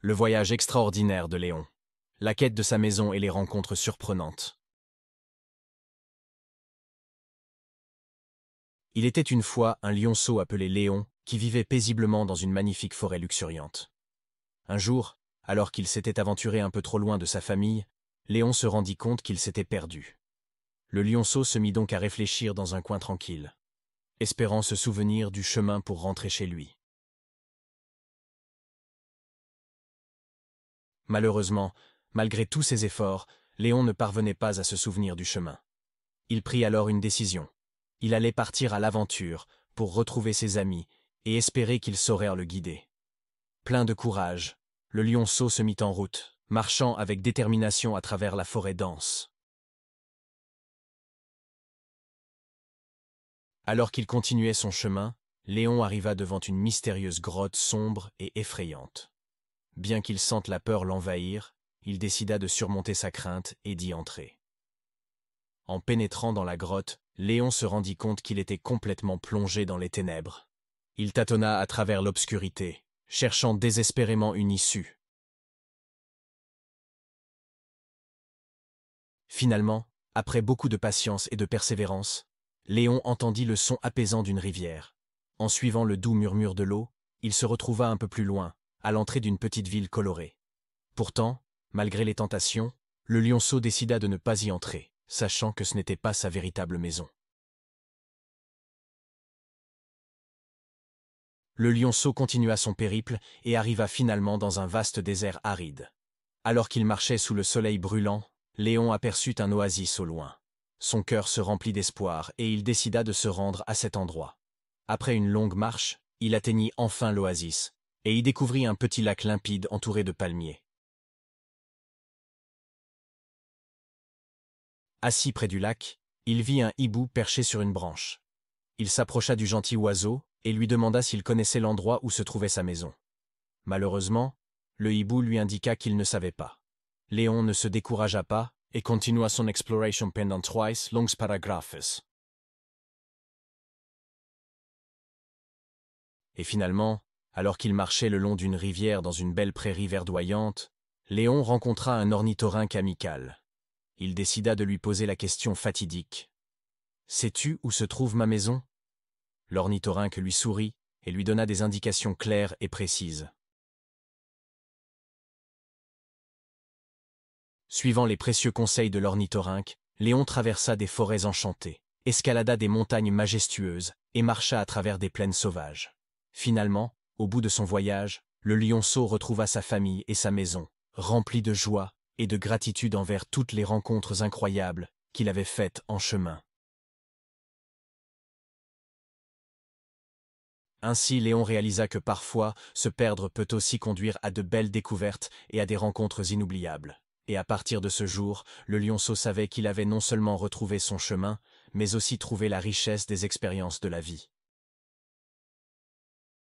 Le voyage extraordinaire de Léon. La quête de sa maison et les rencontres surprenantes. Il était une fois un lionceau appelé Léon qui vivait paisiblement dans une magnifique forêt luxuriante. Un jour, alors qu'il s'était aventuré un peu trop loin de sa famille, Léon se rendit compte qu'il s'était perdu. Le lionceau se mit donc à réfléchir dans un coin tranquille, espérant se souvenir du chemin pour rentrer chez lui. Malheureusement, malgré tous ses efforts, Léon ne parvenait pas à se souvenir du chemin. Il prit alors une décision. Il allait partir à l'aventure pour retrouver ses amis et espérer qu'ils sauraient le guider. Plein de courage, le lionceau se mit en route, marchant avec détermination à travers la forêt dense. Alors qu'il continuait son chemin, Léon arriva devant une mystérieuse grotte sombre et effrayante. Bien qu'il sente la peur l'envahir, il décida de surmonter sa crainte et d'y entrer. En pénétrant dans la grotte, Léon se rendit compte qu'il était complètement plongé dans les ténèbres. Il tâtonna à travers l'obscurité, cherchant désespérément une issue. Finalement, après beaucoup de patience et de persévérance, Léon entendit le son apaisant d'une rivière. En suivant le doux murmure de l'eau, il se retrouva un peu plus loin, à l'entrée d'une petite ville colorée. Pourtant, malgré les tentations, le lionceau décida de ne pas y entrer, sachant que ce n'était pas sa véritable maison. Le lionceau continua son périple et arriva finalement dans un vaste désert aride. Alors qu'il marchait sous le soleil brûlant, Léon aperçut un oasis au loin. Son cœur se remplit d'espoir et il décida de se rendre à cet endroit. Après une longue marche, il atteignit enfin l'oasis et y découvrit un petit lac limpide entouré de palmiers. Assis près du lac, il vit un hibou perché sur une branche. Il s'approcha du gentil oiseau et lui demanda s'il connaissait l'endroit où se trouvait sa maison. Malheureusement, le hibou lui indiqua qu'il ne savait pas. Léon ne se découragea pas et continua son exploration pendant 3 longs paragraphes. Et finalement, alors qu'il marchait le long d'une rivière dans une belle prairie verdoyante, Léon rencontra un ornithorynque amical. Il décida de lui poser la question fatidique. « Sais-tu où se trouve ma maison ?» L'ornithorynque lui sourit et lui donna des indications claires et précises. Suivant les précieux conseils de l'ornithorynque, Léon traversa des forêts enchantées, escalada des montagnes majestueuses et marcha à travers des plaines sauvages. Finalement, au bout de son voyage, le lionceau retrouva sa famille et sa maison, remplis de joie et de gratitude envers toutes les rencontres incroyables qu'il avait faites en chemin. Ainsi, Léon réalisa que parfois, se perdre peut aussi conduire à de belles découvertes et à des rencontres inoubliables. Et à partir de ce jour, le lionceau savait qu'il avait non seulement retrouvé son chemin, mais aussi trouvé la richesse des expériences de la vie.